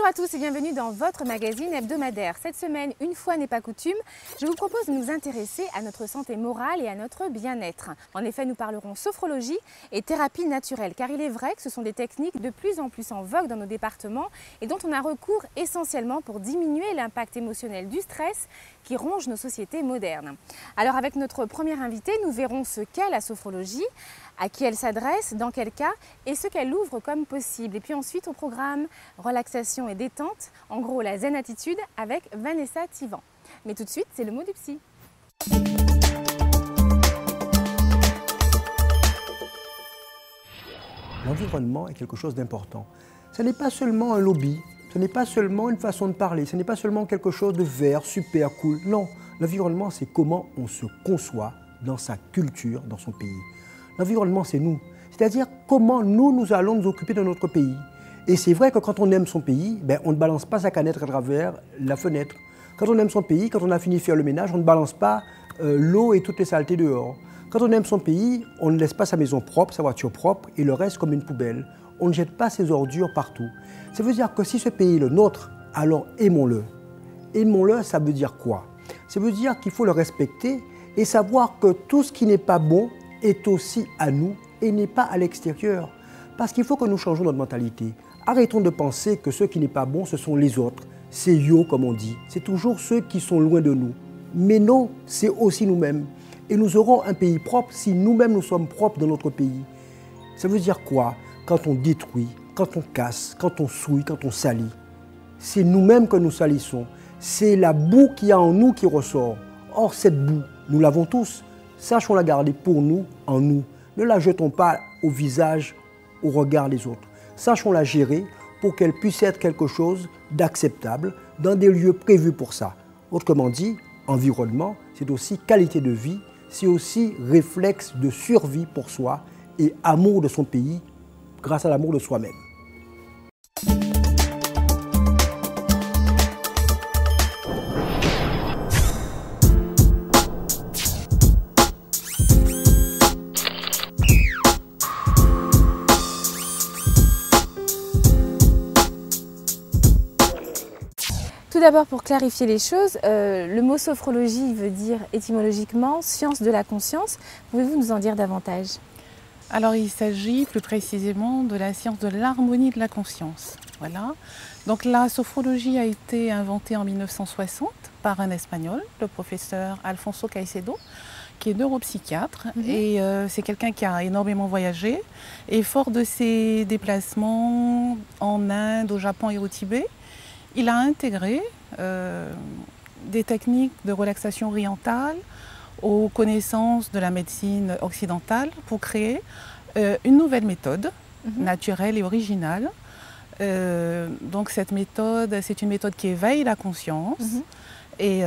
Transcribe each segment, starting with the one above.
Bonjour à tous et bienvenue dans votre magazine hebdomadaire. Cette semaine, une fois n'est pas coutume, je vous propose de nous intéresser à notre santé morale et à notre bien-être. En effet, nous parlerons sophrologie et thérapie naturelle, car il est vrai que ce sont des techniques de plus en plus en vogue dans nos départements et dont on a recours essentiellement pour diminuer l'impact émotionnel du stress qui ronge nos sociétés modernes. Alors avec notre première invitée, nous verrons ce qu'est la sophrologie, à qui elle s'adresse, dans quel cas et ce qu'elle ouvre comme possible. Et puis ensuite au programme relaxation et détente, en gros la zen attitude avec Vanessa Thivan. Mais tout de suite, c'est le mot du psy. L'environnement est quelque chose d'important. Ce n'est pas seulement un lobby, ce n'est pas seulement une façon de parler, ce n'est pas seulement quelque chose de vert, super cool. Non, l'environnement, c'est comment on se conçoit dans sa culture, dans son pays. L'environnement, c'est nous. C'est-à-dire comment nous allons nous occuper de notre pays. Et c'est vrai que quand on aime son pays, on ne balance pas sa canette à travers la fenêtre. Quand on aime son pays, quand on a fini de faire le ménage, on ne balance pas l'eau et toutes les saletés dehors. Quand on aime son pays, on ne laisse pas sa maison propre, sa voiture propre et le reste comme une poubelle. On ne jette pas ses ordures partout. Ça veut dire que si ce pays est le nôtre, alors aimons-le. Aimons-le, ça veut dire quoi? Ça veut dire qu'il faut le respecter et savoir que tout ce qui n'est pas bon est aussi à nous et n'est pas à l'extérieur. Parce qu'il faut que nous changeons notre mentalité. Arrêtons de penser que ce qui n'est pas bon, ce sont les autres. C'est yo, comme on dit. C'est toujours ceux qui sont loin de nous. Mais non, c'est aussi nous-mêmes. Et nous aurons un pays propre si nous-mêmes nous sommes propres dans notre pays. Ça veut dire quoi? Quand on détruit, quand on casse, quand on souille, quand on salit, c'est nous-mêmes que nous salissons. C'est la boue qu'il y a en nous qui ressort. Or, cette boue, nous l'avons tous. Sachons la garder pour nous, en nous. Ne la jetons pas au visage, au regard des autres. Sachons la gérer pour qu'elle puisse être quelque chose d'acceptable dans des lieux prévus pour ça. Autrement dit, environnement, c'est aussi qualité de vie, c'est aussi réflexe de survie pour soi et amour de son pays grâce à l'amour de soi-même. Tout d'abord, pour clarifier les choses, le mot sophrologie veut dire étymologiquement science de la conscience. Pouvez-vous nous en dire davantage? Alors il s'agit plus précisément de la science de l'harmonie de la conscience. Voilà. Donc la sophrologie a été inventée en 1960 par un Espagnol, le professeur Alfonso Caicedo, qui est neuropsychiatre et c'est quelqu'un qui a énormément voyagé. Et fort de ses déplacements en Inde, au Japon et au Tibet, il a intégré des techniques de relaxation orientale aux connaissances de la médecine occidentale pour créer une nouvelle méthode naturelle et originale. Donc cette méthode, c'est une méthode qui éveille la conscience et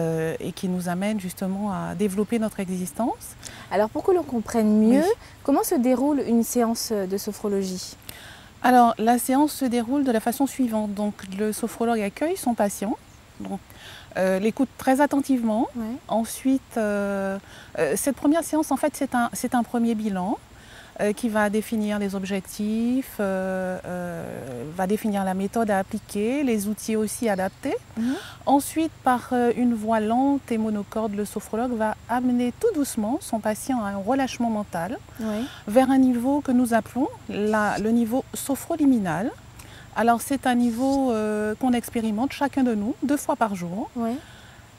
qui nous amène justement à développer notre existence. Alors pour que l'on comprenne mieux, comment se déroule une séance de sophrologie? Alors la séance se déroule de la façon suivante. Donc le sophrologue accueille son patient. Donc, l'écoute très attentivement. Ensuite, cette première séance, en fait, c'est un premier bilan qui va définir les objectifs, va définir la méthode à appliquer, les outils aussi adaptés. Ensuite, par une voix lente et monocorde, le sophrologue va amener tout doucement son patient à un relâchement mental vers un niveau que nous appelons le niveau sophroliminal. Alors c'est un niveau qu'on expérimente chacun de nous 2 fois par jour.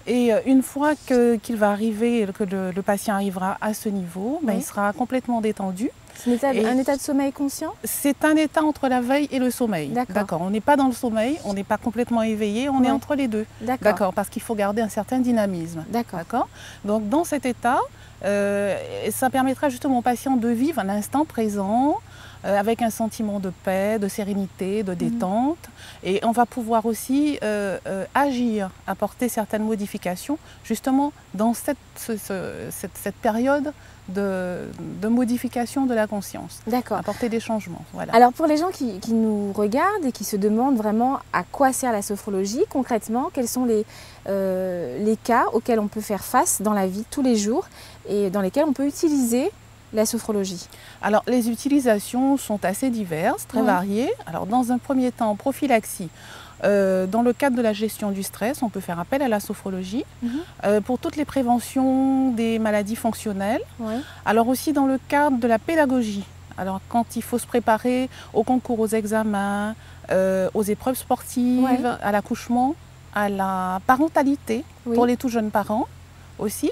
Et une fois qu'il va arriver, que le patient arrivera à ce niveau, il sera complètement détendu. C'est un état de sommeil conscient? C'est un état entre la veille et le sommeil. D'accord. On n'est pas dans le sommeil, on n'est pas complètement éveillé, on est entre les deux. D'accord. Parce qu'il faut garder un certain dynamisme. D'accord. Donc dans cet état, ça permettra justement au patient de vivre l'instant présent, avec un sentiment de paix, de sérénité, de détente. Et on va pouvoir aussi agir, apporter certaines modifications, justement dans cette période de modification de la conscience. D'accord. Apporter des changements. Voilà. Alors pour les gens qui nous regardent et qui se demandent vraiment à quoi sert la sophrologie, concrètement, quels sont les cas auxquels on peut faire face dans la vie tous les jours et dans lesquels on peut utiliser la sophrologie? Alors, les utilisations sont assez diverses, très variées. Alors, dans un premier temps, en prophylaxie, dans le cadre de la gestion du stress, on peut faire appel à la sophrologie pour toutes les préventions des maladies fonctionnelles. Alors aussi dans le cadre de la pédagogie. Alors quand il faut se préparer au concours, aux examens, aux épreuves sportives, à l'accouchement, à la parentalité pour les tout jeunes parents aussi.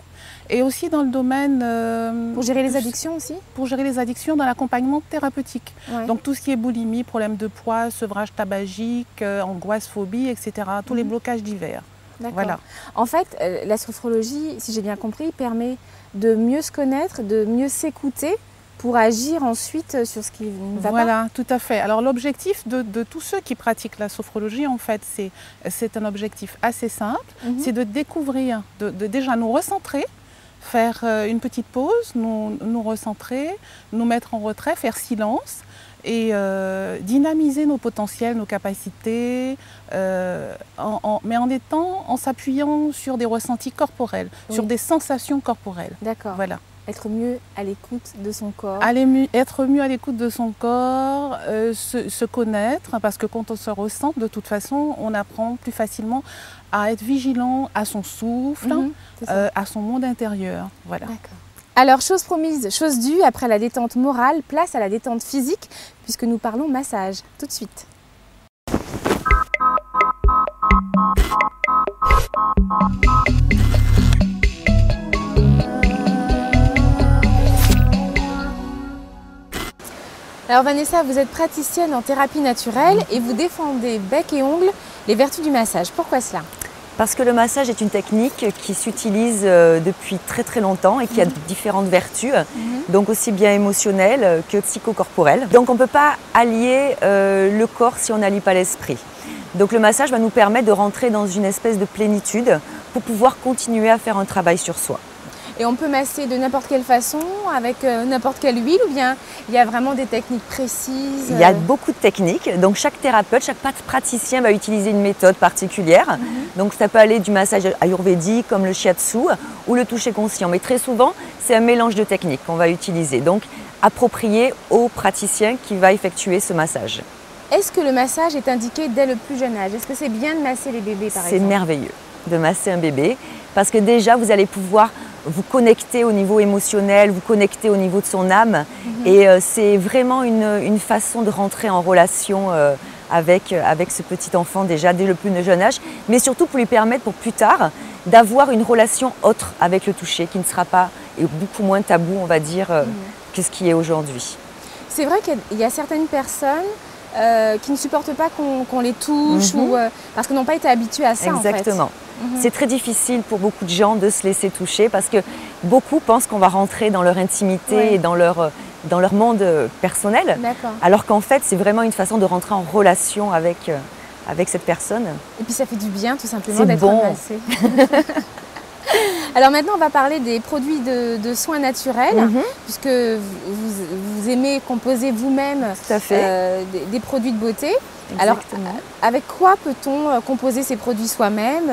Et aussi dans le domaine... pour gérer les addictions aussi? Pour gérer les addictions dans l'accompagnement thérapeutique. Donc tout ce qui est boulimie, problème de poids, sevrage tabagique, angoisse, phobie, etc. Tous les blocages divers. Voilà. En fait, la sophrologie, si j'ai bien compris, permet de mieux se connaître, de mieux s'écouter pour agir ensuite sur ce qui ne va pas. Voilà, tout à fait. Alors l'objectif de tous ceux qui pratiquent la sophrologie, en fait, c'est un objectif assez simple. C'est de découvrir, de déjà nous recentrer, faire une petite pause, nous recentrer, nous mettre en retrait, faire silence et dynamiser nos potentiels, nos capacités, mais en s'appuyant sur des ressentis corporels, sur des sensations corporelles. D'accord. Voilà. Être mieux à l'écoute de son corps. Être mieux à l'écoute de son corps, se connaître, parce que quand on se ressent, de toute façon, on apprend plus facilement à être vigilant à son souffle, à son monde intérieur. Voilà. Alors, chose promise, chose due, après la détente morale, place à la détente physique, puisque nous parlons massage. Tout de suite. Alors Vanessa, vous êtes praticienne en thérapie naturelle et vous défendez bec et ongles les vertus du massage. Pourquoi cela? Parce que le massage est une technique qui s'utilise depuis très longtemps et qui a différentes vertus, donc aussi bien émotionnelles que psychocorporelles. Donc on ne peut pas allier le corps si on n'allie pas l'esprit. Donc le massage va nous permettre de rentrer dans une espèce de plénitude pour pouvoir continuer à faire un travail sur soi. Et on peut masser de n'importe quelle façon, avec n'importe quelle huile, ou bien il y a vraiment des techniques précises? Il y a beaucoup de techniques, donc chaque thérapeute, chaque praticien va utiliser une méthode particulière. Donc ça peut aller du massage ayurvédique comme le shiatsu ou le toucher conscient, mais très souvent c'est un mélange de techniques qu'on va utiliser, donc approprié au praticien qui va effectuer ce massage. Est-ce que le massage est indiqué dès le plus jeune âge? Est-ce que c'est bien de masser les bébés par exemple? C'est merveilleux de masser un bébé parce que déjà vous allez pouvoir vous connecter au niveau émotionnel, vous connecter au niveau de son âme et c'est vraiment une façon de rentrer en relation avec ce petit enfant déjà dès le plus jeune âge, mais surtout pour lui permettre pour plus tard d'avoir une relation autre avec le toucher qui ne sera pas et beaucoup moins tabou on va dire que ce qui est aujourd'hui. C'est vrai qu'il y a certaines personnes qui ne supportent pas qu'on les touche ou, parce qu'ils n'ont pas été habitués à ça. Exactement. En fait. C'est très difficile pour beaucoup de gens de se laisser toucher parce que beaucoup pensent qu'on va rentrer dans leur intimité et dans leur monde personnel. Alors qu'en fait, c'est vraiment une façon de rentrer en relation avec cette personne. Et puis ça fait du bien tout simplement d'être massé. Alors maintenant, on va parler des produits de soins naturels, puisque vous aimez composer vous-même des produits de beauté. Exactement. Alors, avec quoi peut-on composer ces produits soi-même?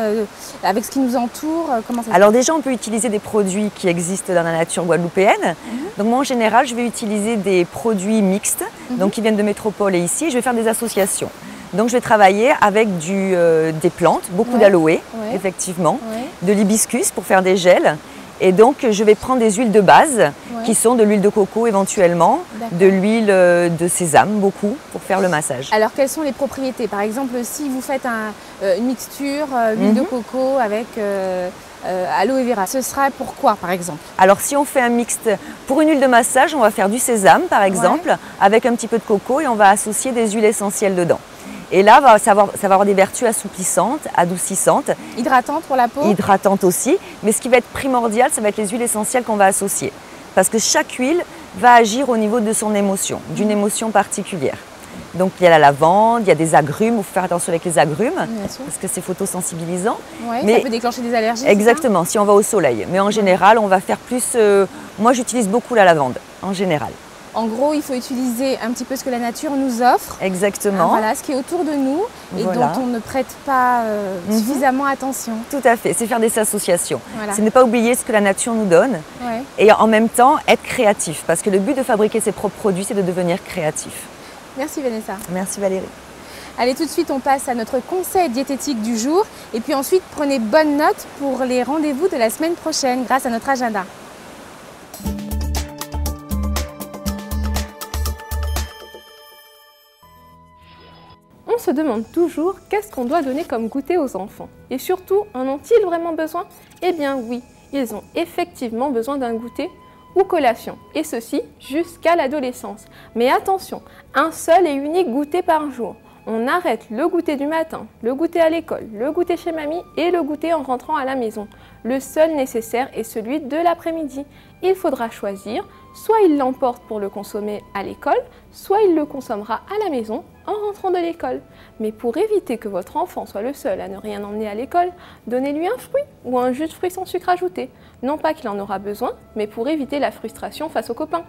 Avec ce qui nous entoure? Comment ça se Alors déjà, on peut utiliser des produits qui existent dans la nature guadeloupéenne. Donc moi, en général, je vais utiliser des produits mixtes, donc qui viennent de métropole et ici. Je vais faire des associations. Donc je vais travailler avec des plantes, beaucoup d'aloe, effectivement, de l'hibiscus pour faire des gels. Et donc je vais prendre des huiles de base qui sont de l'huile de coco éventuellement, de l'huile de sésame, beaucoup, pour faire le massage. Alors quelles sont les propriétés? Par exemple, si vous faites une mixture, huile de coco avec aloe vera, ce sera pour quoi par exemple? Alors si on fait un mixte, pour une huile de massage, on va faire du sésame par exemple, avec un petit peu de coco et on va associer des huiles essentielles dedans. Et là, ça va avoir des vertus assouplissantes, adoucissantes. Hydratantes pour la peau? Hydratantes aussi. Mais ce qui va être primordial, ça va être les huiles essentielles qu'on va associer. Parce que chaque huile va agir au niveau de son émotion, d'une émotion particulière. Donc il y a la lavande, il y a des agrumes, il faut faire attention avec les agrumes, parce que c'est photosensibilisant. Mais ça peut déclencher des allergies? Exactement, si on va au soleil. Mais en général, on va faire plus... moi, j'utilise beaucoup la lavande, en général. En gros, il faut utiliser un petit peu ce que la nature nous offre. Exactement. Voilà, ce qui est autour de nous et Voilà. dont on ne prête pas suffisamment attention. Tout à fait, c'est faire des associations. Voilà. C'est ne pas oublier ce que la nature nous donne Ouais. et en même temps être créatif. Parce que le but de fabriquer ses propres produits, c'est de devenir créatif. Merci Vanessa. Merci Valérie. Allez, tout de suite, on passe à notre conseil diététique du jour. Et puis ensuite, prenez bonne note pour les rendez-vous de la semaine prochaine grâce à notre agenda. On se demande toujours qu'est-ce qu'on doit donner comme goûter aux enfants. Et surtout, en ont-ils vraiment besoin? Eh bien oui, ils ont effectivement besoin d'un goûter ou collation, et ceci jusqu'à l'adolescence. Mais attention, un seul et unique goûter par jour. On arrête le goûter du matin, le goûter à l'école, le goûter chez mamie et le goûter en rentrant à la maison. Le seul nécessaire est celui de l'après-midi. Il faudra choisir, soit il l'emporte pour le consommer à l'école, soit il le consommera à la maison en rentrant de l'école. Mais pour éviter que votre enfant soit le seul à ne rien emmener à l'école, donnez-lui un fruit ou un jus de fruits sans sucre ajouté. Non pas qu'il en aura besoin, mais pour éviter la frustration face aux copains.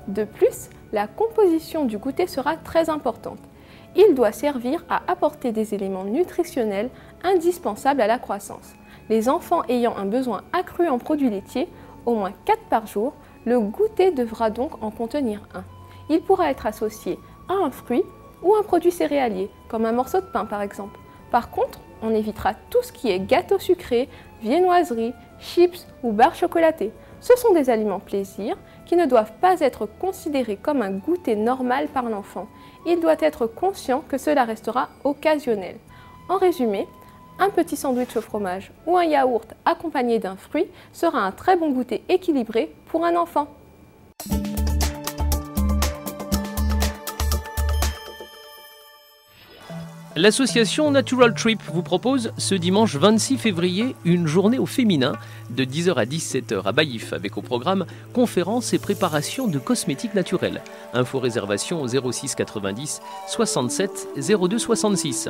De plus, la composition du goûter sera très importante. Il doit servir à apporter des éléments nutritionnels indispensables à la croissance. Les enfants ayant un besoin accru en produits laitiers, au moins 4 par jour, le goûter devra donc en contenir un. Il pourra être associé à un fruit ou un produit céréalier, comme un morceau de pain par exemple. Par contre, on évitera tout ce qui est gâteau sucré, viennoiserie, chips ou barres chocolatées. Ce sont des aliments plaisir qui ne doivent pas être considérés comme un goûter normal par l'enfant. Il doit être conscient que cela restera occasionnel. En résumé, un petit sandwich au fromage ou un yaourt accompagné d'un fruit sera un très bon goûter équilibré pour un enfant. L'association Natural Trip vous propose ce dimanche 26 février une journée au féminin de 10h à 17h à Baillif avec au programme conférences et préparation de cosmétiques naturels. Info réservation au 06 90 67 02 66.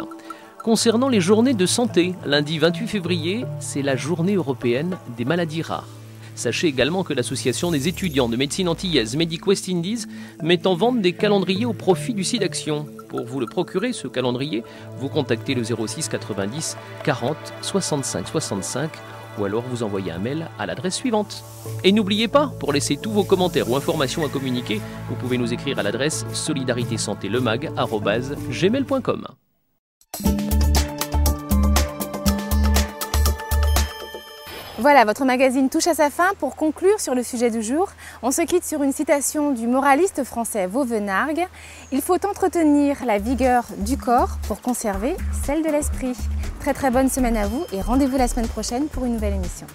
Concernant les journées de santé, lundi 28 février, c'est la journée européenne des maladies rares. Sachez également que l'association des étudiants de médecine antillaise Medic West Indies met en vente des calendriers au profit du SIDAction. Pour vous le procurer, ce calendrier, vous contactez le 06 90 40 65 65 ou alors vous envoyez un mail à l'adresse suivante. Et n'oubliez pas, pour laisser tous vos commentaires ou informations à communiquer, vous pouvez nous écrire à l'adresse solidaritésantélemag@gmail.com. Voilà, votre magazine touche à sa fin. Pour conclure sur le sujet du jour, on se quitte sur une citation du moraliste français Vauvenargues. Il faut entretenir la vigueur du corps pour conserver celle de l'esprit. Très très bonne semaine à vous et rendez-vous la semaine prochaine pour une nouvelle émission.